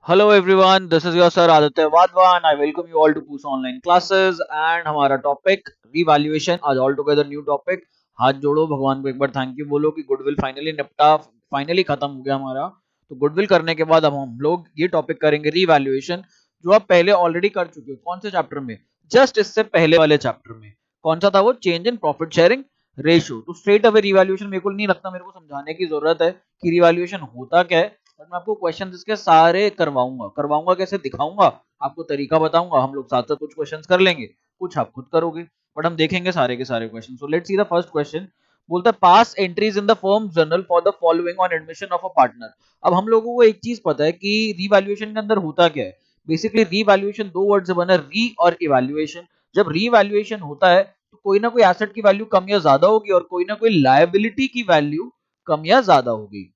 Hello everyone, this is your sir Aditya Wadwan. I welcome you all to Push Online Classes and हमारा topic revaluation आज all together new topic. हाथ जोड़ो भगवान को एक बार thank you बोलो कि गुडविल फाइनली निपटा, फाइनली खत्म हो गया हमारा। तो गुडविल करने के बाद अब हम लोग ये टॉपिक करेंगे रिवैल्यूएशन, जो आप पहले ऑलरेडी कर चुके हो। कौन से चैप्टर में? जस्ट इससे पहले वाले चैप्टर में। कौन सा था वो? Change in profit sharing ratio. तो स्ट्रेट अवे रिवैल्यूएशन मेरे को नहीं लगता मेरे को समझाने की जरूरत है कि रिवैल्यूएशन होता क्या है। और मैं आपको क्वेश्चन इसके सारे करवाऊंगा कैसे दिखाऊंगा, आपको तरीका बताऊंगा। हम लोग साथ साथ कुछ क्वेश्चंस कर लेंगे, कुछ आप खुद करोगे, बट हम देखेंगे सारे के सारे question. So let's see the first question. बोलता है pass entries in the firm journal for the following on admission of a partner. अब हम लोगों को एक चीज पता है कि रीवैल्यूएशन के अंदर होता क्या है। बेसिकली रीवैल्यूएशन दो वर्ड से बना, री और इवैल्यूएशन। जब रीवैल्यूएशन होता है तो कोई ना कोई एसेट की वैल्यू कम या ज्यादा होगी और कोई ना कोई लायबिलिटी की वैल्यू कम या ज्यादा होगी।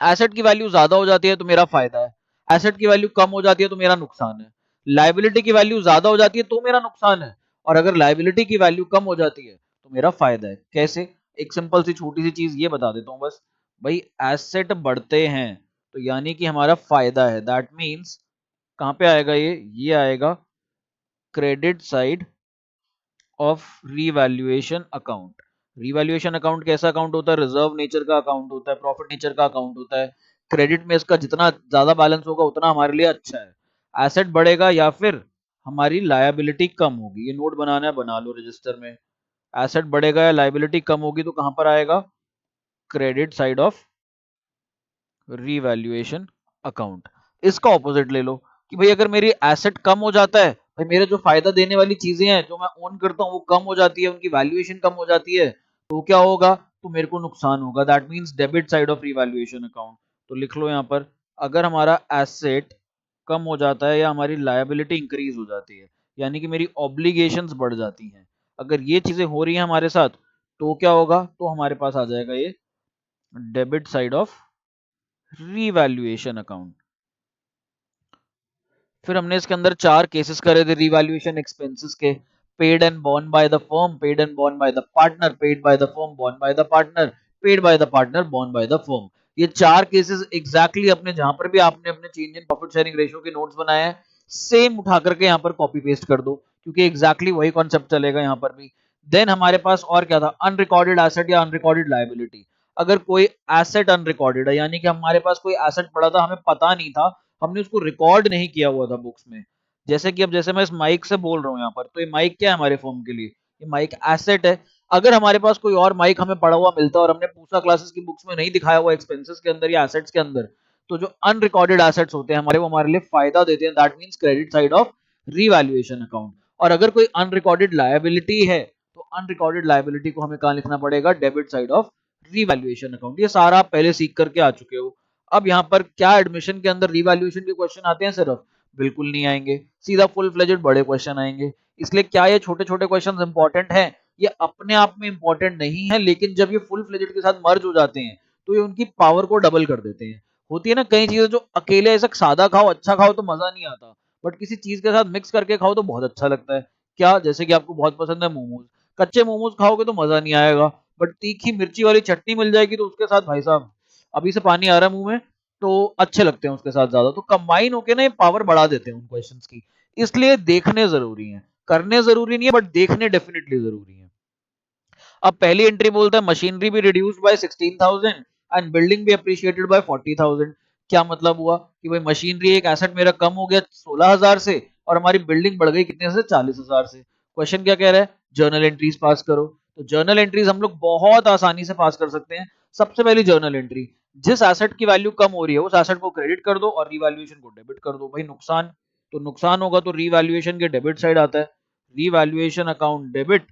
एसेट की वैल्यू ज्यादा हो जाती है तो मेरा फायदा है, एसेट की वैल्यू कम हो जाती है तो मेरा नुकसान है। लाइबिलिटी की वैल्यू ज्यादा हो जाती है तो मेरा नुकसान है, और अगर लाइबिलिटी की वैल्यू कम हो जाती है तो मेरा फायदा है। कैसे? एक सिंपल सी छोटी सी चीज ये बता देता हूं बस। भाई एसेट बढ़ते हैं तो यानी कि हमारा फायदा है। दैट मीन्स कहां पे आएगा ये आएगा credit side of revaluation account. Revaluation account कैसा अकाउंट होता है? रिजर्व नेचर का अकाउंट होता है, प्रॉफिट नेचर का अकाउंट होता है। क्रेडिट में इसका जितना ज्यादा बैलेंस होगा उतना हमारे लिए अच्छा है। एसेट बढ़ेगा या फिर हमारी लायबिलिटी कम होगी। ये नोट बनाना है, बना लो रजिस्टर में। एसेट बढ़ेगा या लायबिलिटी कम होगी तो कहां पर आएगा? Credit side of revaluation account. इसका ऑपोजिट ले लो कि भाई अगर मेरी एसेट कम हो जाता है, भाई मेरे जो फायदा देने वाली चीजें हैं जो मैं ओन करता हूँ वो कम हो जाती है, उनकी वैल्यूएशन कम हो जाती है, तो क्या होगा? तो मेरे को नुकसान होगा। That means debit side of revaluation account. तो लिख लो यहाँ पर, अगर हमारा एसेट कम हो जाता है या हमारी लायबिलिटी इंक्रीज हो जाती है, यानी कि मेरी ऑब्लिगेशंस बढ़ जाती हैं, अगर ये चीजें हो रही हैं हमारे साथ, तो क्या होगा? तो हमारे पास आ जाएगा ये debit side of revaluation account. फिर हमने इसके अंदर चार केसेस करे थे रिवैल्यूएशन एक्सपेंसेस के। Paid and born by the firm, paid and born by the partner, paid by the firm born by the partner, paid by the partner born by the firm. ये चार cases exactly अपने जहां पर भी आपने अपने change in profit sharing ratio के notes बनाए हैं, सेम उठा करके यहाँ पर कॉपी पेस्ट कर दो, क्योंकि एग्जैक्टली वही कॉन्सेप्ट चलेगा यहाँ पर भी। देन हमारे पास और क्या था? अनरिकॉर्डेड एसेट या अनरिकॉर्डेड लायबिलिटी। अगर कोई एसेट अनरिकॉर्डेड है, यानी कि हमारे पास कोई एसेट पड़ा था, हमें पता नहीं था, हमने उसको रिकॉर्ड नहीं किया हुआ था बुक्स में। जैसे कि अब जैसे मैं इस माइक से बोल रहा हूँ यहाँ पर, तो ये माइक क्या है हमारे फोन के लिए? ये माइक एसेट है। अगर हमारे पास कोई और माइक हमें पड़ा हुआ मिलता और हमने पूसा क्लासेस की बुक्स में नहीं दिखाया हुआ एक्सपेंसेस के अंदर या एसेट्स के अंदर, तो जो अनरिकॉर्डेड एसेट्स होते हैं हमारे, वो हमारे लिए फायदा देते हैं। That means credit side of revaluation account. और अगर कोई अनरिकॉर्डेड लायबिलिटी है तो अनरिकॉर्डेड लायबिलिटी को हमें कहाँ लिखना पड़ेगा? Debit side of revaluation account. ये सारा आप पहले सीख करके आ चुके हो। अब यहाँ पर क्या एडमिशन के अंदर रिवैल्यूएशन के क्वेश्चन आते हैं सिर्फ? बिल्कुल नहीं आएंगे, सीधा फुल फ्लेजेड बड़े क्वेश्चन आएंगे। इसलिए क्या ये छोटे छोटे क्वेश्चन इंपॉर्टेंट हैं? ये अपने आप में इंपॉर्टेंट नहीं है, लेकिन जब ये फुल फ्लेजेड के साथ मर्ज हो जाते हैं तो ये उनकी पावर को डबल कर देते हैं। होती है ना कई चीजें जो अकेले ऐसा सादा खाओ अच्छा खाओ तो मजा नहीं आता, बट किसी चीज के साथ मिक्स करके खाओ तो बहुत अच्छा लगता है। क्या? जैसे कि आपको बहुत पसंद है मोमोज, कच्चे मोमोज खाओगे तो मजा नहीं आएगा, बट तीखी मिर्ची वाली चटनी मिल जाएगी तो उसके साथ भाई साहब अभी से पानी आ रहा है मुंह में, तो अच्छे लगते हैं उसके साथ ज्यादा। तो कंबाइन होके ना ये पावर बढ़ा देते हैं उन क्वेश्चंस की। इसलिए देखने जरूरी है, करने जरूरी नहीं है, बट देखने डेफिनेटली जरूरी है। अब पहली एंट्री बोलता है मशीनरी भी रिड्यूस्ड बाय 16,000 एंड बिल्डिंग भी अप्रिशिएटेड बाय 40,000। क्या मतलब हुआ कि भाई मशीनरी एक एसेट मेरा कम हो गया 16,000 से और हमारी बिल्डिंग बढ़ गई कितने से? 40,000 से। क्वेश्चन क्या कह रहा है? जर्नल एंट्रीज पास करो। तो जर्नल एंट्रीज हम लोग बहुत आसानी से पास कर सकते हैं। सबसे पहली जर्नल एंट्री, जिस एसेट की वैल्यू कम हो रही है उस एसेट को क्रेडिट कर दो और रिवैल्यूएशन को डेबिट कर दो। भाई नुकसान, तो नुकसान होगा तो रिवैल्यूएशन के डेबिट साइड आता है। Revaluation account debit.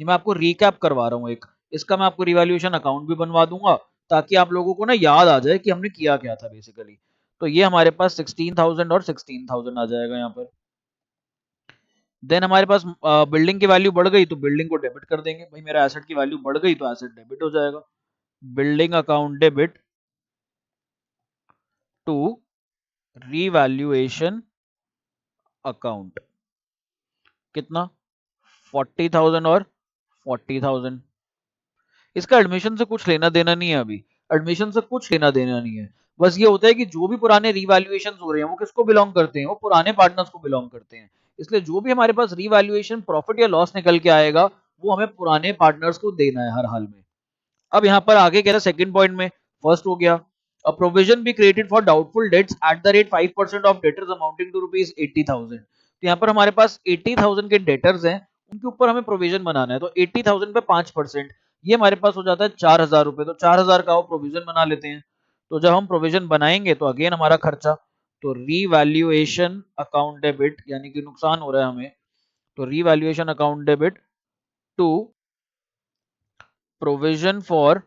ये मैं आपको रिकैप करवा रहा हूँ एक, इसका मैं आपको रिवैल्यूएशन अकाउंट भी बनवा दूंगा ताकि आप लोगों को ना याद आ जाए कि हमने किया क्या था बेसिकली। तो ये हमारे पास 16,000 और 16,000 आ जाएगा यहाँ पर। देन हमारे पास बिल्डिंग की वैल्यू बढ़ गई तो बिल्डिंग को डेबिट कर देंगे। भाई मेरा एसेट की वैल्यू बढ़ गई तो एसेट डेबिट हो जाएगा। Building account debit to revaluation account. कितना? 40,000 और 40,000। इसका एडमिशन से कुछ लेना देना नहीं है अभी। एडमिशन से कुछ लेना देना नहीं है। बस ये होता है कि जो भी पुराने रिवैल्यूएशन हो रहे हैं वो किसको बिलोंग करते हैं, वो पुराने पार्टनर्स को बिलोंग करते हैं। इसलिए जो भी हमारे पास रिवैल्यूएशन प्रॉफिट या लॉस निकल के आएगा वो हमें पुराने पार्टनर्स को देना है हर हाल में। अब यहाँ पर आगे कह रहा है सेकंड पॉइंट में, फर्स्ट हो गया a provision be created for doubtful debts at the rate 5% of debtors amounting to rupees 80,000। तो यहाँ पर हमारे पास 80,000 के डेटर्स हैं, उनके ऊपर हमें प्रोविजन बनाना है। तो 80,000 पे 5%, ये हमारे पास हो जाता है 4,000 रुपए। तो 4,000 का वो प्रोविजन बना लेते हैं। तो जब हम प्रोविजन बनाएंगे तो अगेन हमारा खर्चा, तो रीवैल्यूएशन अकाउंट डेबिट, यानी कि नुकसान हो रहा है हमें, तो revaluation account debit to provision for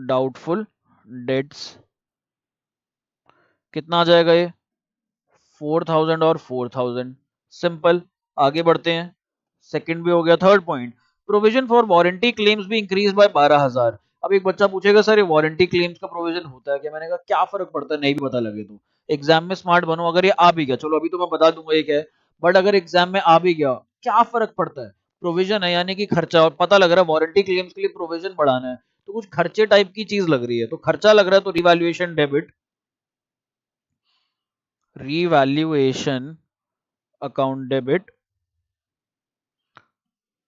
doubtful debts, कितना आ जाएगा ये, 4,000 और 4,000। सिंपल, आगे बढ़ते हैं। सेकंड भी हो गया। Third point, provision for warranty claims भी इंक्रीज बाय 12,000। अब एक बच्चा पूछेगा सर ये वारंटी क्लेम्स का प्रोविजन होता है क्या? मैंने कहा क्या फर्क पड़ता है, नहीं भी पता लगे तो। एग्जाम में स्मार्ट बनो, अगर ये आ भी गया, चलो अभी तो मैं बता दूंगा ये क्या है, बट अगर एग्जाम में आ भी गया क्या फर्क पड़ता है, प्रोविजन है यानी कि खर्चा, और पता लग रहा है वारंटी क्लेम्स के लिए प्रोविजन बढ़ाना है, तो कुछ खर्चे टाइप की चीज लग रही है, तो खर्चा लग रहा है, तो revaluation debit, revaluation account debit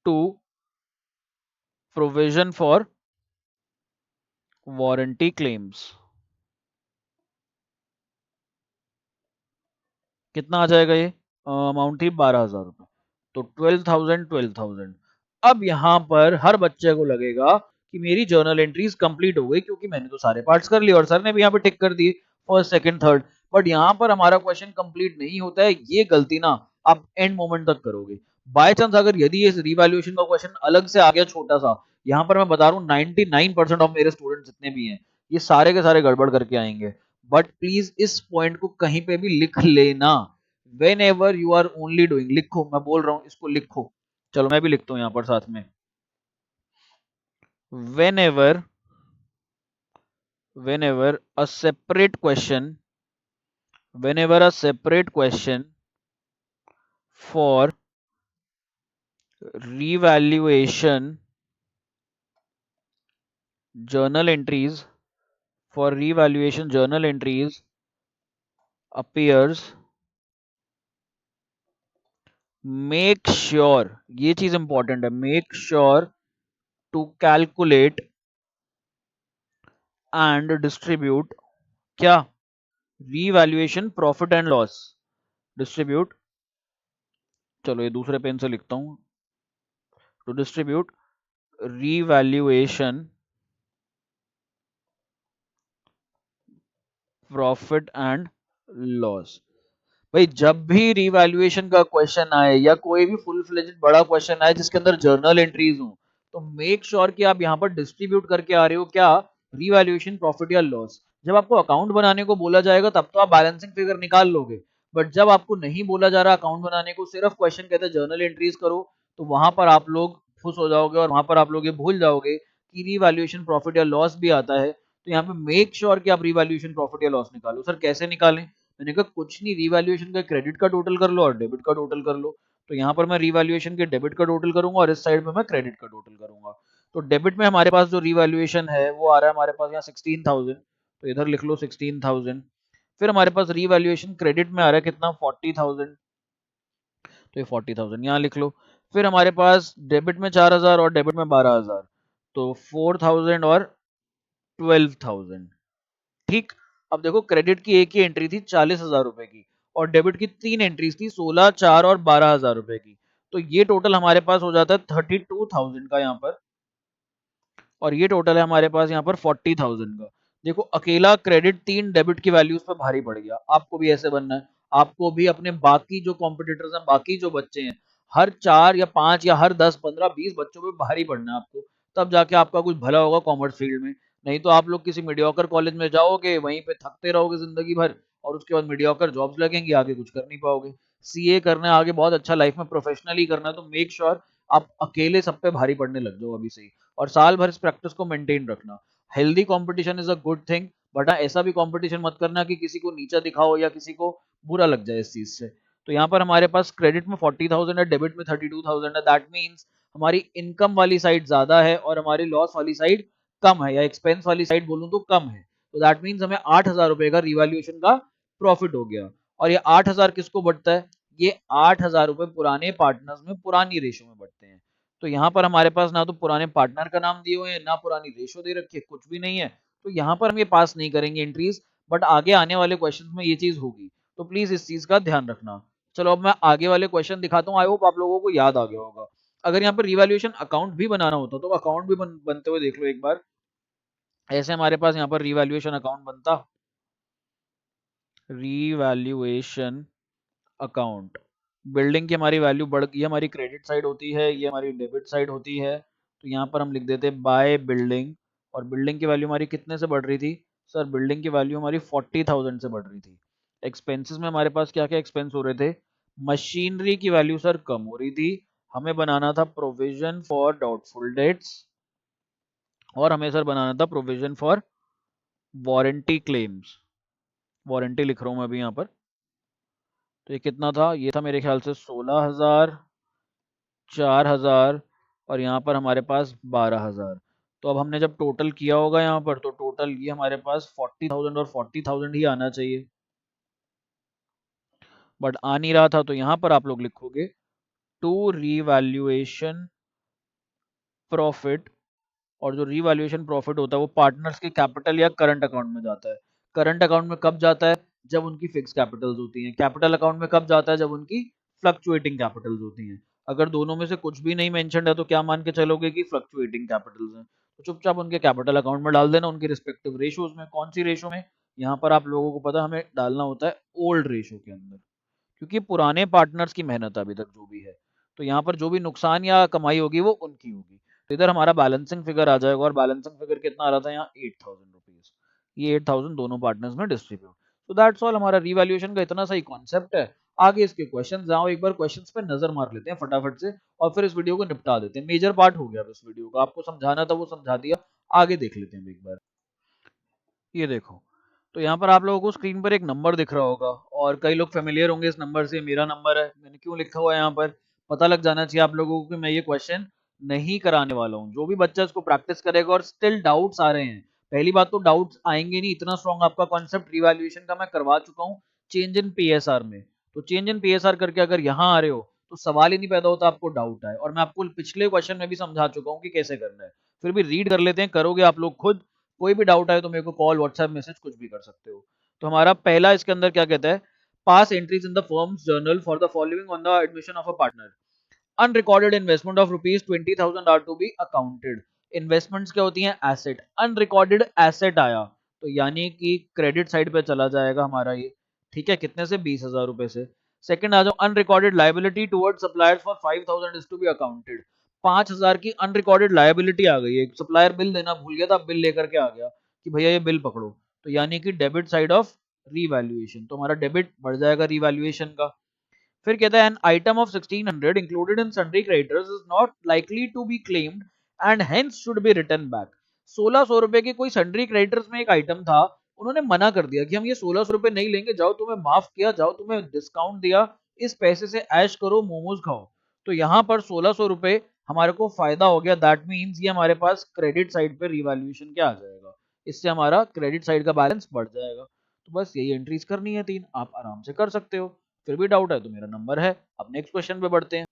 to provision for warranty claims। कितना आ जाएगा ये, अमाउंट थी 12,000 रुपए, तो 12,000 12,000। अब यहाँ पर हर बच्चे को लगेगा कि मेरी जर्नल एंट्रीज कंप्लीट हो गई क्योंकि मैंने तो सारे पार्ट्स कर लिए और सर ने भी यहाँ पे टिक कर दिए फर्स्ट सेकंड थर्ड। बट यहाँ पर हमारा क्वेश्चन कंप्लीट नहीं होता है, ये गलती ना आप एंड मोमेंट तक करोगे। बाय चांस अगर यदि ये रिवैल्यूएशन का क्वेश्चन अलग से आ गया छोटा सा, यहाँ पर मैं बता रहा हूँ 99% ऑफ मेरे स्टूडेंट जितने भी हैं ये सारे के सारे गड़बड़ करके आएंगे। बट प्लीज इस पॉइंट को कहीं पे भी लिख लेना, whenever you are only doing, लिखो, मैं बोल रहा हूं इसको लिखो। चलो मैं भी लिखता हूं यहां पर साथ में, when ever, whenever a separate question, whenever a separate question for revaluation journal entries, for revaluation journal entries appears, make sure, ये चीज इंपॉर्टेंट है, make sure to calculate and distribute क्या, revaluation profit and loss, distribute, चलो ये दूसरे pen से लिखता हूं, to distribute revaluation profit and loss. भाई जब भी रिवैल्यूएशन का क्वेश्चन आए या कोई भी फुल फ्लेजेड बड़ा क्वेश्चन आए जिसके अंदर जर्नल एंट्रीज हो, तो मेक श्योर कि आप यहाँ पर डिस्ट्रीब्यूट करके आ रहे हो क्या, रिवैल्यूएशन प्रॉफिट या लॉस। जब आपको अकाउंट बनाने को बोला जाएगा तब तो आप बैलेंसिंग फिगर निकाल लोगे, बट जब आपको नहीं बोला जा रहा अकाउंट बनाने को, सिर्फ क्वेश्चन कहते हैं जर्नल एंट्रीज करो, तो वहां पर आप लोग खुश हो जाओगे और वहां पर आप लोग ये भूल जाओगे कि रिवैल्यूएशन प्रॉफिट या लॉस भी आता है। तो यहाँ पे मेक श्योर कि आप रिवैल्यूएशन प्रॉफिट या लॉस निकालो। सर कैसे निकालें? मैंने कहा कुछ नहीं, रिवैल्यूएशन का क्रेडिट का टोटल कर लो और डेबिट का टोटल कर लो। तो यहाँ पर मैं रिवैल्यूएशन के डेबिट का टोटल करूंगा और इस साइड में मैं क्रेडिट का टोटल करूंगा। तो डेबिट में हमारे पास जो रिवैल्यूएशन है वो आ रहा है हमारे पास यहाँ 16,000, तो इधर लिख लो 16,000। फिर हमारे पास रिवैल्यूएशन क्रेडिट में आ रहा है कितना, 40,000, तो ये 40,000 यहाँ लिख लो। फिर हमारे पास डेबिट में 4,000 और डेबिट में 12,000, तो 4,000 और 12,000। ठीक। अब देखो क्रेडिट की एक ही एंट्री थी 40,000 रुपए की और डेबिट की तीन एंट्रीज थी 16, 4 और 12,000 रुपए की। तो ये टोटल हमारे पास हो जाता है 32,000 का यहाँ पर, और ये टोटल है हमारे पास यहाँ पर 40,000 का। देखो अकेला क्रेडिट तीन डेबिट की वैल्यूज पे भारी पड़ गया, आपको भी ऐसे बनना है। आपको भी अपने बाकी जो कॉम्पिटिटर्स हैं, बाकी जो बच्चे हैं, हर 4 या 5 या हर 10 15 20 बच्चों पे भारी पड़ना है आपको, तब जाके आपका कुछ भला होगा कॉमर्स फील्ड में। नहीं तो आप लोग किसी मीडियोकर कॉलेज में जाओगे, वहीं पे थकते रहोगे जिंदगी भर, और उसके बाद मीडियोकर जॉब्स लगेंगी, आगे कुछ कर नहीं पाओगे। सीए करना है आगे बहुत अच्छा लाइफ में प्रोफेशनली करना है, तो मेक श्योर आप अकेले सब पे भारी पड़ने लग जाओ अभी से ही, और साल भर इस प्रैक्टिस को मेंटेन रखना। Healthy competition is a good thing, but ऐसा भी कंपटीशन मत करना कि किसी को नीचा दिखाओ या किसी को बुरा लग जाए इस चीज से। तो यहाँ पर हमारे पास क्रेडिट में 40,000 है, डेबिट में 32,000 है, दैट मीन्स हमारी इनकम वाली साइड ज्यादा है और हमारी लॉस वाली साइड कम है, या एक्सपेंस वाली साइड बोलूं तो कम है, तो दैट मीन्स हमें 8,000 रुपए का रिवैल्यूएशन का प्रॉफिट हो गया। और ये 8,000 किसको बढ़ता है? ये 8,000 रुपए पुराने पार्टनर्स में पुरानी रेशो में बढ़ते हैं। तो यहाँ पर हमारे पास ना तो पुराने पार्टनर का नाम दिए हुए हैं, ना पुरानी रेशो दे रखी है, कुछ भी नहीं है, तो यहाँ पर हम ये पास नहीं करेंगे एंट्रीज। बट आगे आने वाले क्वेश्चन में ये चीज होगी, तो प्लीज इस चीज का ध्यान रखना। चलो अब मैं आगे वाले क्वेश्चन दिखाता हूँ, आई होप आप लोगों को याद आ गया होगा। अगर यहाँ पर रिवैल्यूएशन अकाउंट भी बनाना होता तो अकाउंट भी बनते हुए देख लो एक बार। ऐसे हमारे पास यहाँ पर रिवैल्यूएशन अकाउंट बनता, रिवैल्यूएशन अकाउंट। बिल्डिंग की हमारी वैल्यू बढ़ गई, हमारी क्रेडिट साइड होती है, ये हमारी डेबिट साइड होती है, तो यहाँ पर हम लिख देते हैं बाय बिल्डिंग। और बिल्डिंग की वैल्यू हमारी कितने से बढ़ रही थी? सर बिल्डिंग की वैल्यू हमारी 40,000 से बढ़ रही थी। एक्सपेंसेस में हमारे पास क्या क्या एक्सपेंस हो रहे थे? मशीनरी की वैल्यू सर कम हो रही थी, हमें बनाना था प्रोविजन फॉर डाउटफुल डेट्स, और हमें सर बनाना था provision for warranty claims. Warranty लिख रहा हूँ मैं अभी यहाँ पर। तो ये कितना था? ये था मेरे ख्याल से 16,000, 4,000, और यहाँ पर हमारे पास 12,000। तो अब हमने जब टोटल किया होगा यहाँ पर, तो टोटल ये हमारे पास 40,000 और 40,000 ही आना चाहिए, बट आ नहीं रहा था। तो यहाँ पर आप लोग लिखोगे टू रीवैल्यूएशन प्रॉफिट, और जो रीवैल्यूएशन प्रॉफिट होता है वो पार्टनर्स के कैपिटल या करंट अकाउंट में जाता है। करंट अकाउंट में कब जाता है? जब उनकी फिक्स कैपिटल्स होती हैं। कैपिटल अकाउंट में कब जाता है? जब उनकी फ्लक्चुएटिंग कैपिटल्स होती हैं। अगर दोनों में से कुछ भी नहीं मेंशन्ड है तो क्या मान के चलोगे कि फ्लक्चुएटिंग कैपिटल्स हैं, तो चुपचाप उनके कैपिटल अकाउंट में डाल देना, उनकी रिस्पेक्टिव रेशोज में। कौन सी रेशो में? यहाँ पर आप लोगों को पता हमें डालना होता है ओल्ड रेशो के अंदर, क्योंकि पुराने पार्टनर्स की मेहनत अभी तक जो भी है, तो यहाँ पर जो भी नुकसान या कमाई होगी वो उनकी होगी। तो इधर हमारा बैलेंसिंग फिगर आ जाएगा, और बैलेंसिंग फिगर कितना आ रहा था यहाँ? 8,000 रुपीज। ये 8,000 दोनों पार्टनर्स में डिस्ट्रीब्यूट। तो दैट्स ऑल, हमारा रिवैल्यूएशन का इतना सही कॉन्सेप्ट है। आगे इसके क्वेश्चन जाओ, एक बार क्वेश्चंस पे नजर मार लेते हैं फटाफट से, और फिर इस वीडियो को निपटा देते हैं। मेजर पार्ट हो गया इस वीडियो का, आपको समझाना था वो समझा दिया। आगे देख लेते हैं एक बार। ये देखो, तो यहाँ पर आप लोगों को स्क्रीन पर एक नंबर दिख रहा होगा, और कई लोग फेमिलियर होंगे इस नंबर से। मेरा नंबर है, मैंने क्यों लिखा हुआ है यहाँ पर, पता लग जाना चाहिए आप लोगों को कि मैं ये क्वेश्चन नहीं कराने वाला हूँ। जो भी बच्चा इसको प्रैक्टिस करेगा और स्टिल डाउट्स आ रहे हैं, पहली बात तो डाउट्स आएंगे नहीं, इतना स्ट्रॉन्ग आपका कॉन्सेप्ट रिवैल्यूएशन का मैं करवा चुका हूँ चेंज इन पीएसआर में। तो चेंज इन पीएसआर करके अगर यहाँ आ रहे हो तो सवाल ही नहीं पैदा होता आपको डाउट आए, और मैं आपको पिछले क्वेश्चन में भी समझा चुका हूँ कि कैसे करना है। फिर भी रीड कर लेते हैं, करोगे आप लोग खुद। कोई भी डाउट आए तो मेरे को कॉल, व्हाट्सएप, मैसेज कुछ भी कर सकते हो। तो हमारा पहला इसके अंदर क्या कहता है? Pass entries in the firm's journal for the following on the admission of a partner. Unrecorded investment of rupees 20,000 are to be accounted. Investments क्या होती हैं? एसेट। अनरिकॉर्डेड एसेट आया तो यानी कि क्रेडिट साइड पे चला जाएगा हमारा ये, ठीक है, कितने से? 20,000 रुपए से। सेकंड आ जाओ, unrecorded liability towards suppliers for 5,000 is to be accounted. 5,000 की अनरिकॉर्डेड लाइबिलिटी आ गई है, सप्लायर बिल देना भूल गया था, बिल लेकर के आ गया कि भैया ये बिल पकड़ो, तो यानी कि डेबिट साइड ऑफ रीवैल्यूएशन, तो हमारा डेबिट बढ़ जाएगा रीवैल्यूएशन का। फिर कहता है an item of 1600 included in sundry creditors is not likely to be claimed and hence should be return back. 1,600 रुपए के कोई सन्ड्री क्रेडिटर्स में एक आइटम था, उन्होंने मना कर दिया कि हम ये 1,600 रुपए नहीं लेंगे, जाओ तुम्हें माफ किया, जाओ तुम्हें डिस्काउंट दिया, इस पैसे से ऐश करो, मोमोज खाओ। तो यहाँ पर 1,600 रुपए हमारे को फायदा हो गया, दैट मीन्स ये हमारे पास क्रेडिट साइड पे रिवैल्यूएशन क्या आ जाएगा, इससे हमारा क्रेडिट साइड का बैलेंस बढ़ जाएगा। तो बस यही एंट्रीज करनी है तीन, आप आराम से कर सकते हो। फिर भी डाउट है तो मेरा नंबर है। अब नेक्स्ट क्वेश्चन पे बढ़ते हैं।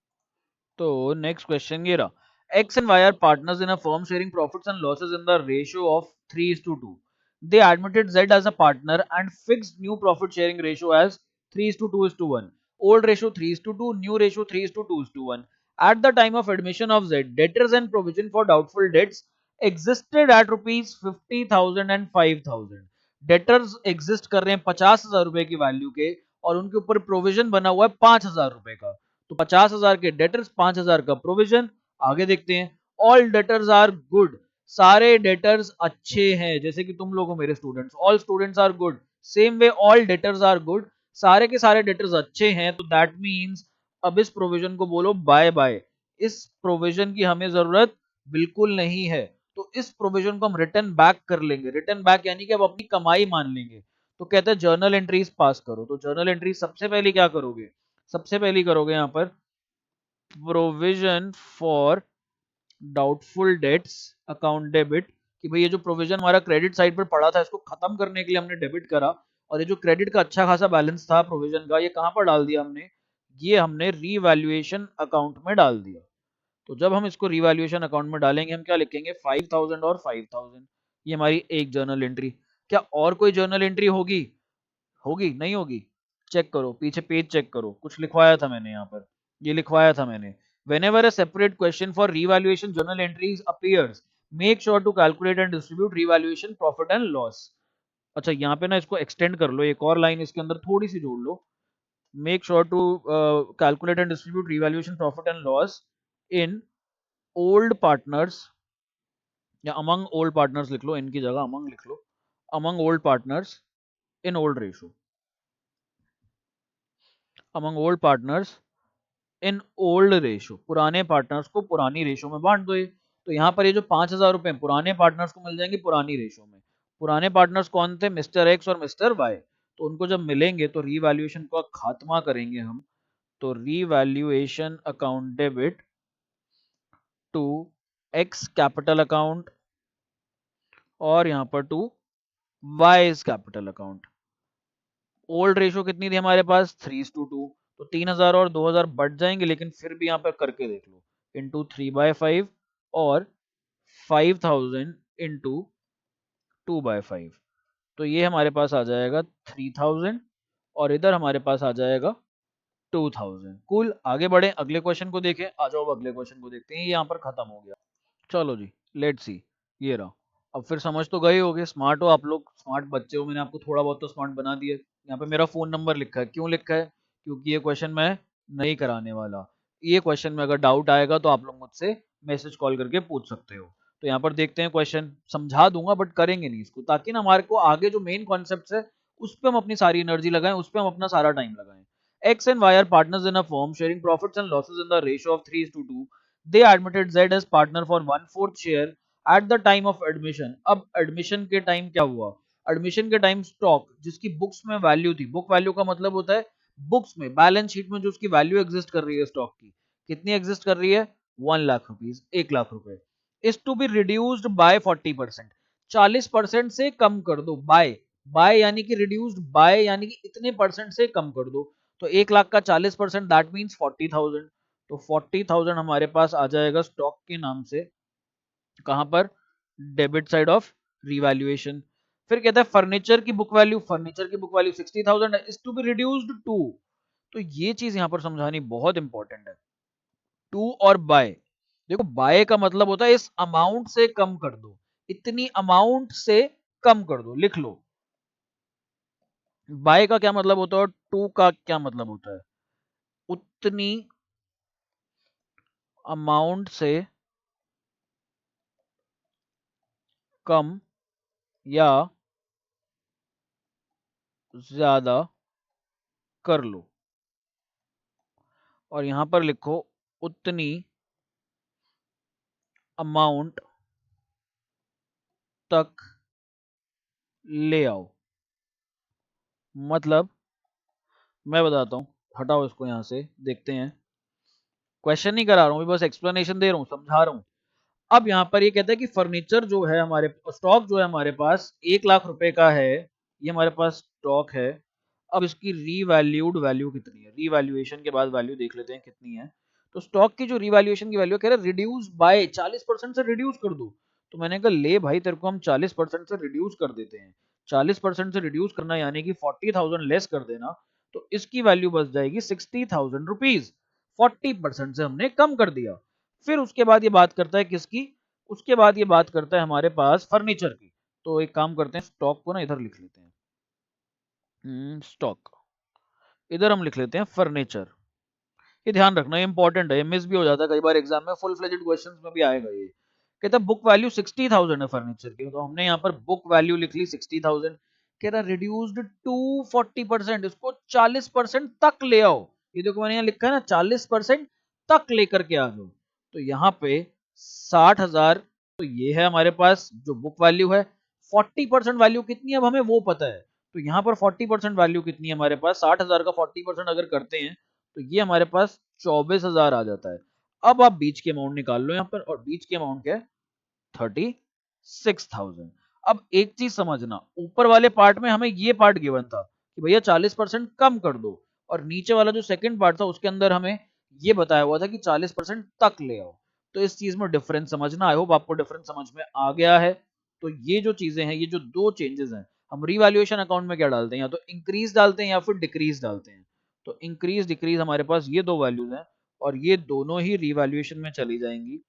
तो नेक्स्ट क्वेश्चन ये रहा, X and Y are partners in a firm sharing profits and losses in the ratio of 3:2। They admitted Z as a partner and fixed new profit sharing ratio as 3:2:1। Old ratio 3:2, new ratio 3:2:1। At the time of admission of Z, debtors and provision for doubtful debts existed at rupees 50,000 and 5,000। Debtors exist कर रहे हैं 50,000 रुपए की value के, और उनके ऊपर provision बना हुआ है 5,000 रुपए का। तो 50,000 के डेटर्स, 5,000 का प्रोविजन। आगे देखते हैं, ऑल डेटर्स आर गुड। सारे डेटर्स अच्छे हैं, जैसे कि तुम लोग हो मेरे students, all students are good. Same way all debtors are good, सारे के सारे डेटर्स अच्छे हैं, तो दैट मींस अब इस प्रोविजन को बोलो बाय बाय। इस प्रोविजन की हमें जरूरत बिल्कुल नहीं है, तो इस प्रोविजन को हम रिटर्न बैक कर लेंगे। रिटर्न बैक यानी कि अब अपनी कमाई मान लेंगे। तो कहते हैं जर्नल एंट्रीज पास करो। तो जर्नल एंट्रीज सबसे पहले क्या करोगे? सबसे पहली करोगे यहाँ पर provision for doubtful dates account debit, कि भाई ये जो प्रोविजन हमारा क्रेडिट साइड पर पड़ा था इसको खत्म करने के लिए हमने डेबिट करा, और ये जो क्रेडिट का अच्छा खासा बैलेंस था प्रोविजन का, ये कहां पर डाल दिया हमने, ये हमने रीवैल्यूएशन अकाउंट में डाल दिया। तो जब हम इसको रीवैल्यूएशन अकाउंट में डालेंगे हम क्या लिखेंगे, 5000 और 5000। ये हमारी एक जर्नल एंट्री। क्या और कोई जर्नल एंट्री होगी? होगी नहीं होगी? चेक करो पीछे पेज, चेक करो, कुछ लिखवाया था मैंने यहाँ पर, ये लिखवाया था मैंने, whenever a separate question for revaluation journal entries appears, make sure to calculate and distribute revaluation profit and loss। अच्छा यहाँ पे ना इसको एक्सटेंड कर लो, एक और लाइन इसके अंदर थोड़ी सी जोड़ लो, make sure to calculate and distribute revaluation profit and loss in old partners, या among old partners लिख लो, इनकी जगह among लिख लो, among old partners in old ratio, among old partners in old ratio, पुराने पार्टनर्स को पुरानी रेशो में बांट दो। ये तो यहाँ पर ये जो 5000 रुपए पुराने पार्टनर्स को मिल जाएंगे पुरानी रेशो में। पुराने पार्टनर्स कौन थे? मिस्टर एक्स और मिस्टर वाई। तो उनको जब मिलेंगे तो रीवैल्यूएशन का खात्मा करेंगे हम। तो revaluation account debit to X capital account, और यहाँ पर to Y's capital account. Old ratio कितनी थी हमारे पास? 3:2। तो 3000 और 2000 बढ़ जाएंगे, लेकिन फिर भी यहाँ पर करके देख लो, इंटू 3/5 और 5000 इंटू 2/5। तो ये हमारे पास आ जाएगा 3000, और इधर हमारे पास आ जाएगा 2000। कूल, आगे बढ़े, अगले क्वेश्चन को देखें। आ जाओ अब अगले क्वेश्चन को देखते हैं, ये यहाँ पर खत्म हो गया। चलो जी, लेट्स सी, ये रहा। अब फिर समझ तो गए होगे, स्मार्ट हो आप लोग, स्मार्ट बच्चे हो, मैंने आपको थोड़ा बहुत तो स्मार्ट बना दिया। यहाँ पे मेरा फोन नंबर लिखा है, क्यों लिखा है? क्योंकि ये क्वेश्चन मैं नहीं कराने वाला। ये क्वेश्चन में अगर डाउट आएगा तो आप लोग मुझसे मैसेज कॉल करके पूछ सकते हो। तो यहाँ पर देखते हैं क्वेश्चन, समझा दूंगा बट करेंगे नहीं इसको, ताकि ना हमारे को आगे जो मेन कॉन्सेप्ट है उस पर हम अपनी सारी एनर्जी लगाएं, उस पर हम अपना सारा टाइम लगाएं। X and Y are partners in a firm sharing profits and losses in the ratio of 3:2। They admitted Z as partner for 1/4 share at the time of admission। अब एडमिशन के time क्या हुआ? Admission के time stock जिसकी books में value थी, book value का मतलब होता है बुक्स में, बैलेंस शीट में जो उसकी वैल्यू एग्जिस्ट कर रही है स्टॉक की, कितनी एग्जिस्ट कर रही है? 1,00,000 रुपीज, 1,00,000 रुपए, is to be reduced by 40%। 40% से कम कर दो, बाय, बाय यानी कि रिड्यूस्ड बाय यानी कि इतने परसेंट से कम कर दो। तो 1,00,000 का 40% दैट मीन्स 40,000। तो 40,000 हमारे पास आ जाएगा स्टॉक के नाम से, कहां पर? Debit side of revaluation. फिर कहता है फर्नीचर की बुक वैल्यू, फर्नीचर की book value 60,000 is to be reduced to. तो ये चीज यहां पर समझानी बहुत इंपॉर्टेंट है, टू और बाय। देखो बाय का मतलब होता है इस अमाउंट से कम कर दो, इतनी अमाउंट से कम कर दो, लिख लो। बाय का क्या मतलब होता है, टू का क्या मतलब होता है? उतनी अमाउंट से कम या ज्यादा कर लो, और यहां पर लिखो उतनी अमाउंट तक ले आओ। मतलब मैं बताता हूं, हटाओ इसको यहां से, देखते हैं। क्वेश्चन नहीं करा रहा हूं, बस एक्सप्लेनेशन दे रहा हूं, समझा रहा हूं। अब यहाँ पर ये कहता है कि फर्नीचर जो है हमारे स्टॉक जो है हमारे पास 1,00,000 रुपए का है, ये हमारे पास स्टॉक है। अब इसकी रीवैल्यूड वैल्यू कितनी है? रीवैल्यूएशन के बाद वैल्यू देख लेते हैं कितनी है। तो स्टॉक की जो रीवैल्यूएशन की वैल्यू कह रहा है रिड्यूस बाय 40% से रिड्यूस कर दो। तो मैंने कहा ले भाई तेरे को हम 40% से रिड्यूस कर देते हैं। 40% से रिड्यूस करना यानी कि 40,000 लेस कर देना। तो इसकी वैल्यू बच जाएगी 60,000 रुपीज। 40% से हमने कम कर दिया। फिर उसके बाद ये बात करता है किसकी? उसके बाद ये बात करता है हमारे पास फर्नीचर की। तो एक काम करते हैं, स्टॉक को ना इधर लिख लेते हैं, स्टॉक, इधर हम लिख लेते हैं फर्नीचर। ये ध्यान रखना, ये इंपॉर्टेंट है, ये मिस भी हो जाता है कई बार एग्जाम में, फुल फ्लेजेड क्वेश्चंस में भी आएगा ये। कहता है बुक वैल्यू 60,000 है फर्नीचर की, तो हमने यहाँ पर बुक वैल्यू लिख ली 60,000। कह रहा रिड्यूस्ड टू 40%, इसको 40% तक ले आओ। ये देखो मैंने यहाँ लिखा है ना 40% तक लेकर के आ जाओ। तो यहाँ पे 60,000, तो ये है हमारे पास जो बुक वैल्यू है। 40% वैल्यू कितनी है अब हमें वो पता है। तो यहाँ पर 40% वैल्यू कितनी है हमारे पास? 60,000 का 40% अगर करते हैं तो ये हमारे पास 24,000 आ जाता है। अब आप बीच के अमाउंट निकाल लो यहाँ पर, और बीच के अमाउंट क्या है? 36। 6000। अब एक चीज समझना, ऊपर वाले पार्ट में हमें ये पार्ट गिवन था कि भैया 40% कम कर दो, और नीचे वाला जो सेकंड पार्ट था उसके अंदर हमें ये बताया हुआ था कि 40% तक ले आओ। तो इस चीज में डिफरेंस समझना, आई होप आपको डिफरेंस समझ में आ गया है। तो ये जो चीजें हैं, ये जो दो चेंजेस हैं, हम रिवैल्यूएशन अकाउंट में क्या डालते हैं, या तो इंक्रीज डालते हैं या फिर डिक्रीज डालते हैं। तो इंक्रीज डिक्रीज हमारे पास ये दो वैल्यूज हैं, और ये दोनों ही रिवैल्यूएशन में चली जाएंगी।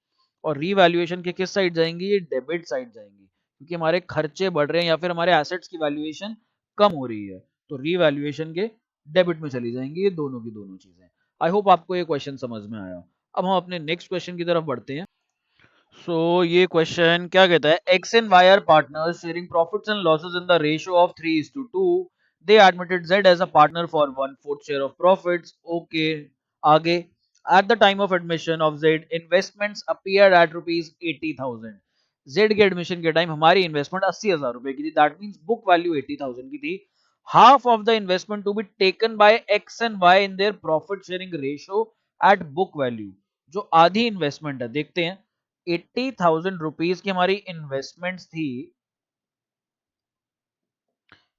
और रिवैल्यूएशन के किस साइड जाएंगी, ये डेबिट साइड जाएंगी, क्योंकि हमारे खर्चे बढ़ रहे हैं या फिर हमारे एसेट्स की वैल्यूएशन कम हो रही है, तो रिवैल्यूएशन के डेबिट में चली जाएंगी ये दोनों की दोनों चीजें। आई होप आपको ये क्वेश्चन समझ में आया। अब हम अपने नेक्स्ट क्वेश्चन की तरफ बढ़ते हैं। ये क्वेश्चन क्या कहता है, X and Y are partners sharing profits and losses in the ratio of 3:2। They admitted Z as a partner for 1/4 share of profits. Okay, आगे, at the time of admission of Z, investments appeared at rupees 80,000। Z के admission के time हमारी investment 80,000 रुपए की थी, that means book value 80,000 की थी। Half of the investment to be taken by X and Y in their profit sharing ratio at book value. जो आधी इन्वेस्टमेंट है, देखते हैं, 80,000 रुपीज की हमारी इन्वेस्टमेंट थी,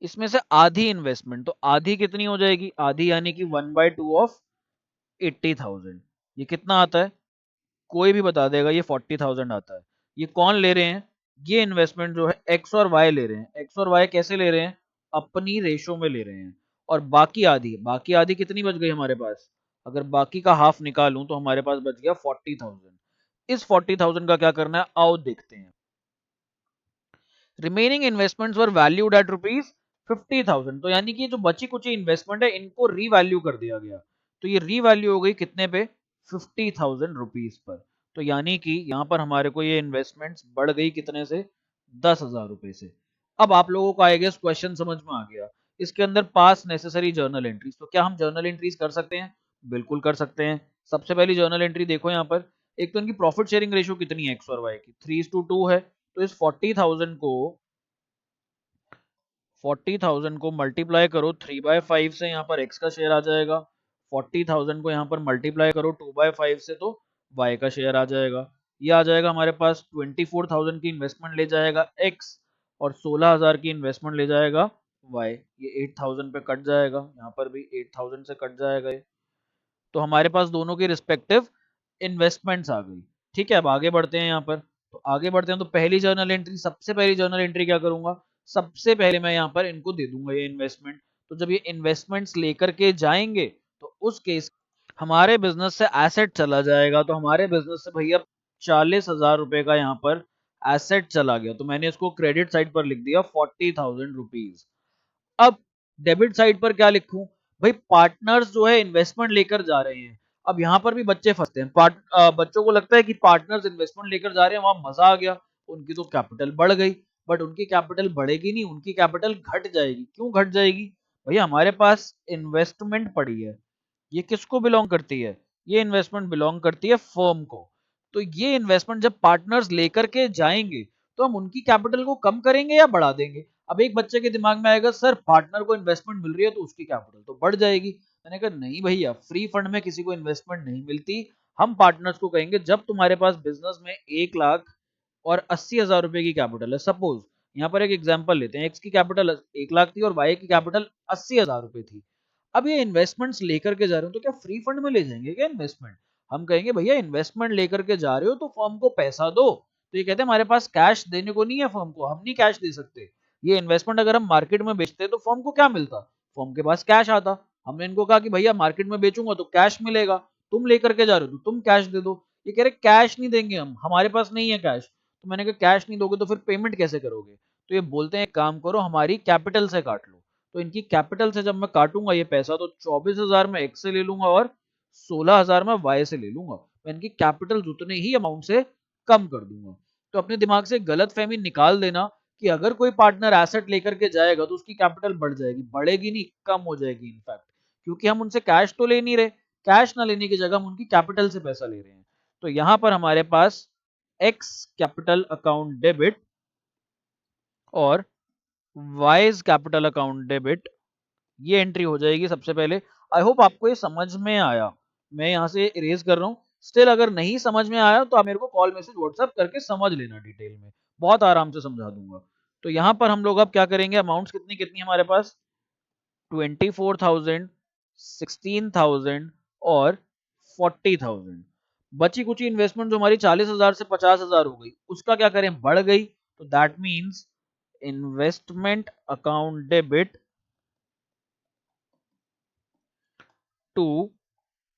इसमें से आधी इन्वेस्टमेंट, तो आधी कितनी हो जाएगी, आधी यानी कि 1/2 ऑफ 80,000। ये कितना आता है, कोई भी बता देगा, ये 40,000 आता है। ये कौन ले रहे हैं, ये इन्वेस्टमेंट जो है एक्स और वाई ले रहे हैं। एक्स और वाई कैसे ले रहे हैं, अपनी रेशो में ले रहे हैं। और बाकी आधी कितनी बच गई हमारे पास, अगर बाकी का हाफ निकालूं तो हमारे पास बच गया 40,000। इस 40,000 का क्या करना है, आओ देखते हैं। Remaining investments were valued at rupees 50,000। तो यानी कि जो बची कुची इन्वेस्टमेंट है, इनको रीवैल्यू कर दिया गया। तो ये रीवैल्यू हो गई कितने पे, 50,000 रुपीज पर। तो यानी कि यहाँ पर हमारे को ये इन्वेस्टमेंट्स बढ़ गई कितने से, 10,000 रुपए से। अब आप लोगों को आएगा क्वेश्चन समझ में आ गया, इसके अंदर पास नेसेसरी जर्नल एंट्रीज। तो क्या हम जर्नल एंट्रीज कर सकते हैं, बिल्कुल कर सकते हैं। सबसे पहली जर्नल एंट्री देखो यहाँ पर, एक तो इनकी प्रॉफिट शेयरिंग रेशियो कितनी है एक्स और वाई की, 3:2 है। तो इस 40,000 को मल्टीप्लाई करो 3/5 से, यहाँ पर x का शेयर आ जाएगा। 40,000 को यहाँ पर मल्टीप्लाई करो 2/5 से, तो y का शेयर आ जाएगा। ये आ जाएगा हमारे पास, 24,000 की इन्वेस्टमेंट ले जाएगा x, और 16,000 की इन्वेस्टमेंट ले जाएगा y। ये 8,000 पे कट जाएगा, यहाँ पर भी 8,000 से कट जाएगा ये। तो हमारे पास दोनों की रिस्पेक्टिव इन्वेस्टमेंट्स आ गई। ठीक है, अब आगे बढ़ते हैं यहाँ पर। तो आगे बढ़ते हैं, तो पहली जर्नल एंट्री, सबसे पहली जर्नल एंट्री क्या करूंगा, सबसे पहले मैं यहाँ पर इनको दे दूंगा ये इन्वेस्टमेंट। तो जब ये इन्वेस्टमेंट्स लेकर के जाएंगे, तो उस केस हमारे बिजनेस से एसेट चला जाएगा। तो हमारे बिजनेस से भैया 40,000 रुपए का यहाँ पर एसेट चला गया, तो मैंने इसको क्रेडिट साइड पर लिख दिया 40,000 रुपीज। अब डेबिट साइड पर क्या लिखूं, भाई पार्टनर्स जो है इन्वेस्टमेंट लेकर जा रहे हैं। अब यहाँ पर भी बच्चे फंसते हैं, बच्चों को लगता है कि पार्टनर्स इन्वेस्टमेंट लेकर जा रहे हैं, वहां मजा आ गया, उनकी तो कैपिटल बढ़ गई। बट उनकी कैपिटल बढ़ेगी नहीं, उनकी कैपिटल घट जाएगी। क्यों घट जाएगी, भैया हमारे पास इन्वेस्टमेंट पड़ी है, ये किसको बिलोंग करती है, ये इन्वेस्टमेंट बिलोंग करती है फर्म को। तो ये इन्वेस्टमेंट जब पार्टनर्स लेकर के जाएंगे, तो हम उनकी कैपिटल को कम करेंगे या बढ़ा देंगे। अब एक बच्चे के दिमाग में आएगा, सर पार्टनर को इन्वेस्टमेंट मिल रही है तो उसकी कैपिटल तो बढ़ जाएगी। मैंने कहा नहीं भैया, फ्री फंड में किसी को इन्वेस्टमेंट नहीं मिलती। हम पार्टनर्स को कहेंगे, जब तुम्हारे पास बिजनेस में 1,80,000 रुपए की कैपिटल है, सपोज यहाँ पर एक एग्जांपल लेते हैं, एक्स की कैपिटल 1,00,000 थी और वाई की कैपिटल 80,000 रुपए थी। अब ये इन्वेस्टमेंट्स लेकर के जा रहे हो, तो क्या फ्री फंड में ले जाएंगे क्या इन्वेस्टमेंट, हम कहेंगे भैया इन्वेस्टमेंट लेकर के जा रहे हो तो फर्म को पैसा दो। तो ये कहते हैं हमारे पास कैश देने को नहीं है फर्म को, हम नहीं कैश दे सकते। ये इन्वेस्टमेंट अगर हम मार्केट में बेचते तो फर्म को क्या मिलता, फर्म के पास कैश आता। हमने इनको कहा कि भैया मार्केट में बेचूंगा तो कैश मिलेगा, तुम लेकर के जा रहे हो तो तुम कैश दे दो। ये कह रहे कैश नहीं देंगे हम, हमारे पास नहीं है कैश। तो मैंने कहा कैश नहीं दोगे तो फिर पेमेंट कैसे करोगे। तो ये बोलते हैं एक काम करो, हमारी कैपिटल से काट लो। तो इनकी कैपिटल से जब मैं काटूंगा ये पैसा, तो 24,000 में एक्स से ले लूंगा और 16,000 में वाई से ले लूंगा। मैं इनकी कैपिटल उतने ही अमाउंट से कम कर दूंगा। तो अपने दिमाग से गलत फहमी निकाल देना कि अगर कोई पार्टनर एसेट लेकर के जाएगा तो उसकी कैपिटल बढ़ जाएगी, बढ़ेगी नहीं, कम हो जाएगी इनफैक्ट, क्योंकि हम उनसे कैश तो ले नहीं रहे। कैश ना लेने की जगह हम उनकी कैपिटल से पैसा ले रहे हैं। तो यहां पर हमारे पास एक्स कैपिटल अकाउंट डेबिट और वाइज कैपिटल अकाउंट डेबिट, ये एंट्री हो जाएगी सबसे पहले। आई होप आपको ये समझ में आया, मैं यहाँ से इरेज कर रहा हूँ। स्टिल अगर नहीं समझ में आया तो आप मेरे को कॉल मैसेज व्हाट्सएप करके समझ लेना डिटेल में, बहुत आराम से समझा दूंगा। तो यहाँ पर हम लोग अब क्या करेंगे, अमाउंट्स कितनी कितनी हमारे पास, 24,000, 16,000 और 40,000। बची कुछ इन्वेस्टमेंट जो हमारी 40,000 से 50,000 हो गई, उसका क्या करें, बढ़ गई, तो that means investment account debit to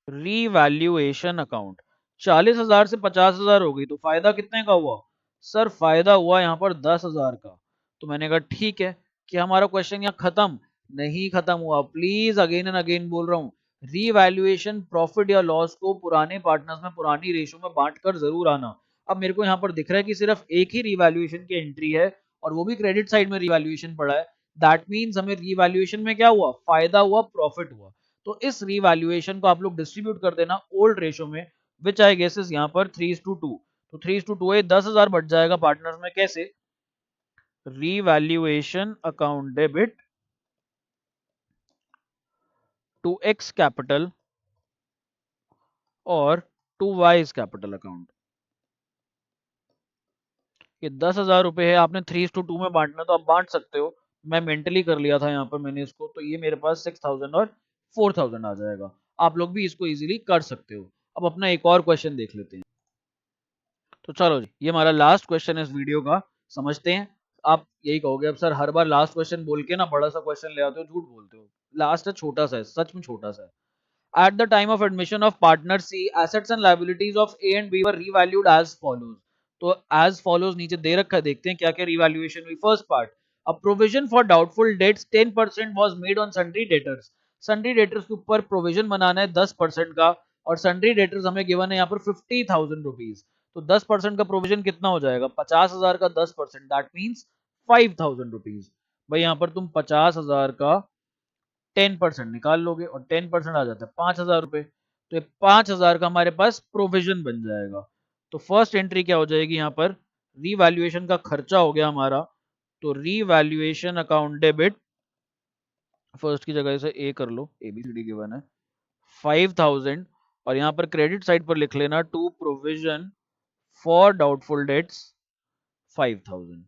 revaluation account. 40,000 से 50,000 हो गई, तो फायदा कितने का हुआ, सर फायदा हुआ यहाँ पर 10,000 का। तो मैंने कहा ठीक है कि हमारा क्वेश्चन यहाँ खत्म, नहीं खत्म हुआ, प्लीज अगेन एंड अगेन बोल रहा हूँ, रीवैल्यूएशन प्रॉफिट या लॉस को पुराने पार्टनर्स में पुरानी रेशो में बांट कर जरूर आना। अब मेरे को यहाँ पर दिख रहा है कि सिर्फ एक ही रीवैल्यूएशन की एंट्री है और वो भी क्रेडिट साइड में रीवैल्यूएशन पड़ा है, दैट मीन्स हमें रीवैल्यूएशन में क्या हुआ, फायदा हुआ, प्रॉफिट हुआ। तो इस रीवैल्यूएशन को आप लोग डिस्ट्रीब्यूट कर देना ओल्ड रेशो में, विच आई गेस इज यहाँ पर 3:2। तो 3:2 है, 10,000 बढ़ जाएगा पार्टनर्स में, कैसे, revaluation account debit to X capital और टू वाइज कैपिटल अकाउंट। ये 10,000 रुपए है, आपने 3:2 में बांटना तो आप बांट सकते हो, मैं मेंटली कर लिया था यहाँ पर मैंने इसको, तो ये मेरे पास 6,000 और 4,000 आ जाएगा। आप लोग भी इसको इजीली कर सकते हो। अब अपना एक और क्वेश्चन देख लेते हैं। तो चलो जी, ये हमारा लास्ट क्वेश्चन है इस वीडियो का, समझते हैं। आप यही कहोगे अब सर हर बार लास्ट क्वेश्चन बोल के ना बड़ा सा क्वेश्चन ले आते हो, झूठ बोलते हो, लास्ट है, छोटा सा है, सच में छोटा सा है। At the time of admission of partner C, assets and liabilities of A and B were revalued as follows. तो as follows नीचे दे रखा है, देखते हैं क्या क्या रिवैल्यूएशन हुई। First part, a provision for doubtful debts 10% was made on sundry debtors. sundry debtors के ऊपर प्रोविजन बनाना है 10% का, और sundry debtors हमें गिवन है यहाँ पर 50,000 रुपीज। तो 10% का प्रोविजन कितना हो जाएगा, 50,000 का 10%, दैट मीन्स 5,000 रुपीज। भाई यहाँ पर तुम 50,000 का 10% निकाल लोगे और 10% आ जाता है 5,000 रुपए। तो ये 5,000 का हमारे पास प्रोविजन बन जाएगा। तो फर्स्ट एंट्री क्या हो जाएगी, यहाँ पर रीवैल्यूएशन का खर्चा हो गया हमारा, तो रीवैल्यूएशन अकाउंट डेबिट, फर्स्ट की जगह से ए कर लो, ABCD गिवन है, 5,000, और यहाँ पर क्रेडिट साइड पर लिख लेना to provision for doubtful debts 5,000।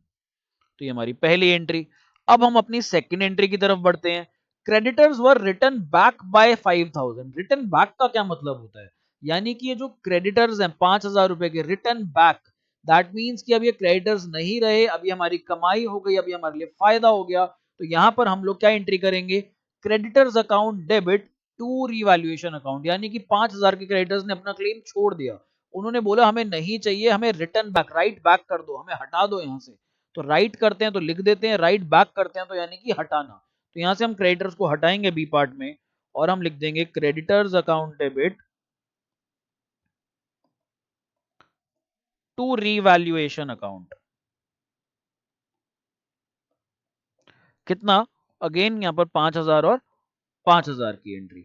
तो ये हमारी पहली एंट्री। अब हम अपनी सेकंड एंट्री की तरफ बढ़ते हैं। Creditors were return back by 5,000। Return back का क्या मतलब होता है, यानी कि ये जो क्रेडिटर्स हैं 5,000 रुपए के, रिटर्न बैक, दैट मीन्स कि अब ये क्रेडिटर्स नहीं रहे, अभी हमारी कमाई हो गई, अभी हमारे लिए फायदा हो गया। तो यहां पर हम लोग क्या एंट्री करेंगे, creditors account debit to revaluation account, यानी कि 5,000 के क्रेडिटर्स ने अपना क्लेम छोड़ दिया, उन्होंने बोला हमें नहीं चाहिए, हमें रिटर्न बैक, राइट बैक कर दो, हमें हटा दो यहाँ से। तो राइट करते हैं तो लिख देते हैं, राइट बैक करते हैं तो यानी कि हटाना। तो यहां से हम क्रेडिटर्स को हटाएंगे बी पार्ट में, और हम लिख देंगे creditors account debit to revaluation account. कितना, अगेन यहाँ पर 5,000 और 5,000 की एंट्री।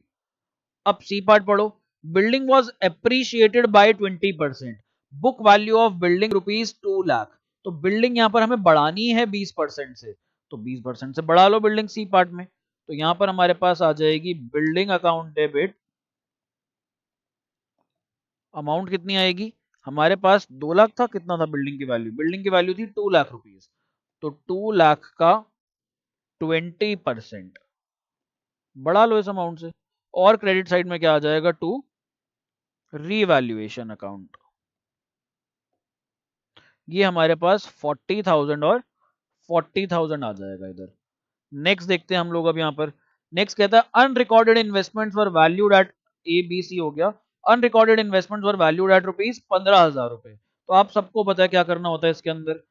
अब सी पार्ट पढ़ो, building was appreciated by 20%, book value of building ₹2 lakh. तो बिल्डिंग यहाँ पर हमें बढ़ानी है 20% से, तो 20% से बढ़ा लो बिल्डिंग सी पार्ट में। तो यहाँ पर हमारे पास आ जाएगी बिल्डिंग अकाउंट डेबिट, अमाउंट कितनी आएगी, हमारे पास 2 लाख था, कितना था बिल्डिंग की वैल्यू, बिल्डिंग की वैल्यू थी 2 लाख रुपीज, तो 2 लाख का 20% बढ़ा लो इस अमाउंट से। और क्रेडिट साइड में क्या आ जाएगा, टू रीवैल्यूएशन अकाउंट। ये हमारे पास 40,000 और 40,000 आ जाएगा इधर। नेक्स्ट देखते हैं हम लोग अब यहाँ पर, नेक्स्ट कहता है unrecorded investments were valued at, ABC हो गया, unrecorded investments were valued at ₹15,000। तो आप सबको पता है क्या करना होता है इसके अंदर,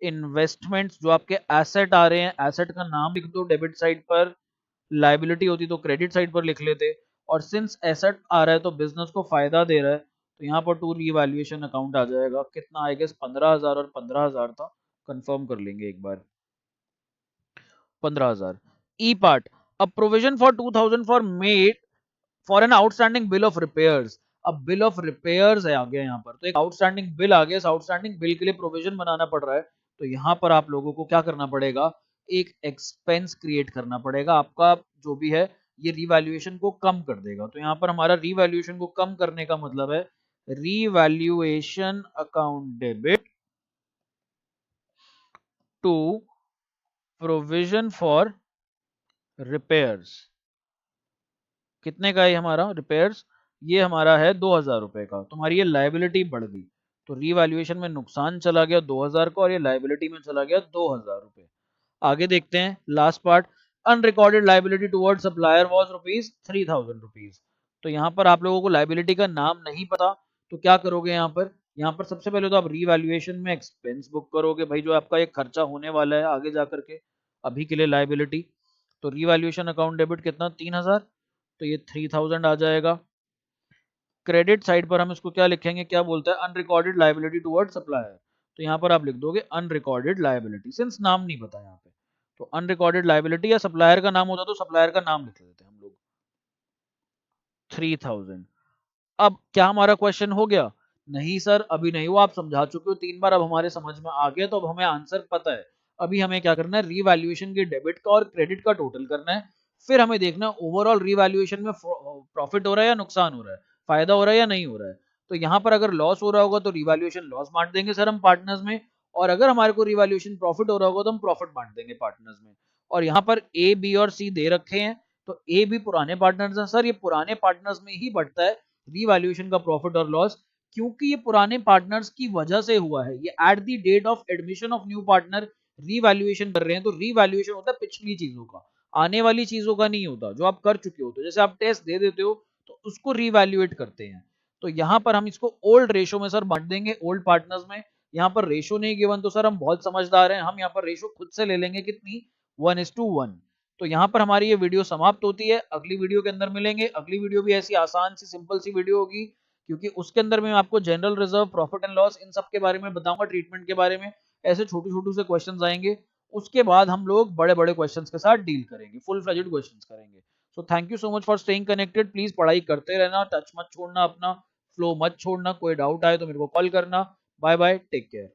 इन्वेस्टमेंट्स जो आपके एसेट आ रहे हैं, एसेट का नाम लिख दो डेबिट साइड पर, लाइबिलिटी होती तो क्रेडिट साइड पर लिख लेते, और सिंस एसेट आ रहा है तो बिजनेस को फायदा दे रहा है, तो यहाँ पर टू रीवैल्यूएशन अकाउंट आ जाएगा, कितना आएगा, 15,000 और 15,000 था, कंफर्म कर लेंगे एक बार, 15,000। E part, a provision for 2,000 for made for an outstanding bill of repairs. अब बिल ऑफ रिपेयर्स है आ गया यहाँ पर, तो एक आउटस्टैंडिंग बिल आ गया, इस आउटस्टैंडिंग बिल के लिए प्रोविजन बनाना पड़ रहा है, तो यहाँ पर आप लोगों को क्या करना पड़ेगा, एक एक्सपेंस क्रिएट करना पड़ेगा, आपका जो भी है ये रीवैल्यूएशन को कम कर देगा। तो यहाँ पर हमारा रीवैल्यूएशन को कम करने का मतलब है revaluation account debit to provision for repairs. कितने का है हमारा रिपेयर्स? ये हमारा है 2000 रुपए का। तुम्हारी ये लाइबिलिटी बढ़ गई, तो रीवैल्यूएशन में नुकसान चला गया 2000 का और ये लाइबिलिटी में चला गया 2000 रुपए। आगे देखते हैं last part. Unrecorded liability toward supplier was rupees 3000 rupees. तो यहाँ पर आप लोगों को लाइबिलिटी का नाम नहीं पता, तो क्या करोगे यहाँ पर? यहाँ पर सबसे पहले तो आप रीवैल्यूएशन में एक्सपेंस बुक करोगे भाई, जो आपका एक खर्चा होने वाला है आगे जा करके। अभी के लिए लाइबिलिटी, तो रीवैल्यूएशन अकाउंट डेबिट कितना 3000, तो ये 3000 आ जाएगा। क्रेडिट साइड पर हम इसको क्या लिखेंगे, क्या बोलता है, अनरिकॉर्डेड लायबिलिटी टुवर्ड सप्लायर। तो यहाँ पर आप लिख दोगे अनरिकॉर्डेड लायबिलिटी, सिंस नाम नहीं पता यहाँ पे, तो अनरिकॉर्डेड लायबिलिटी, या सप्लायर का नाम होता तो सप्लायर का नाम लिख देते हम लोग 3000। अब क्या हमारा क्वेश्चन हो गया? नहीं सर अभी नहीं हुआ, आप समझा चुके हो 3 बार, अब हमारे समझ में आ गया, तो अब हमें आंसर पता है। अभी हमें क्या करना है, रीवैल्यूएशन के डेबिट का और क्रेडिट का टोटल करना है। फिर हमें देखना है ओवरऑल रीवैल्यूएशन में प्रॉफिट हो रहा है या नुकसान हो रहा है, फायदा हो रहा है या नहीं हो रहा है। तो यहाँ पर अगर लॉस हो रहा होगा तो रिवैल्यूएशन लॉस बांट देंगे सर हम पार्टनर्स में, और अगर हमारे को रिवैल्यूएशन प्रॉफिट हो रहा होगा तो हम प्रॉफिट बांट देंगे पार्टनर्स में। और यहाँ पर ए बी और सी दे रखे हैं, तो ए भी पुराने पार्टनर्स हैं सर, ये पुराने पार्टनर्स में ही बढ़ता है रीवैल्यूएशन का प्रॉफिट और लॉस, क्योंकि ये पुराने पार्टनर्स की वजह से हुआ है। ये at the date of admission of new partner revaluation कर रहे हैं, तो रीवैल्यूएशन होता है पिछली चीजों का, आने वाली चीजों का नहीं होता जो आप कर चुके हो। तो जैसे आप टेस्ट दे देते हो तो उसको रीवैल्यूएट करते हैं। तो यहाँ पर हम इसको ओल्ड रेशो में सर बांट देंगे, ओल्ड पार्टनर्स में। यहाँ पर रेशो नहीं गिवन तो सर हम बहुत समझदार हैं, हम यहाँ पर रेशो खुद से ले लेंगे, कितनी, 1:1। तो यहाँ पर हमारी ये वीडियो समाप्त होती है, अगली वीडियो के अंदर मिलेंगे। अगली वीडियो भी ऐसी आसान सी सिंपल सी वीडियो होगी, क्योंकि उसके अंदर मैं आपको general reserve, profit and loss, इन सब के बारे में बताऊंगा, ट्रीटमेंट के बारे में। ऐसे छोटे छोटे से क्वेश्चंस आएंगे, उसके बाद हम लोग बड़े बड़े क्वेश्चंस के साथ डील करेंगे, फुल फ्लेजेड क्वेश्चंस करेंगे। So thank you so much for staying connected. Please पढ़ाई करते रहना, टच मत छोड़ना अपना, फ्लो मत छोड़ना। कोई डाउट आए तो मेरे को कॉल करना। Bye bye, take care.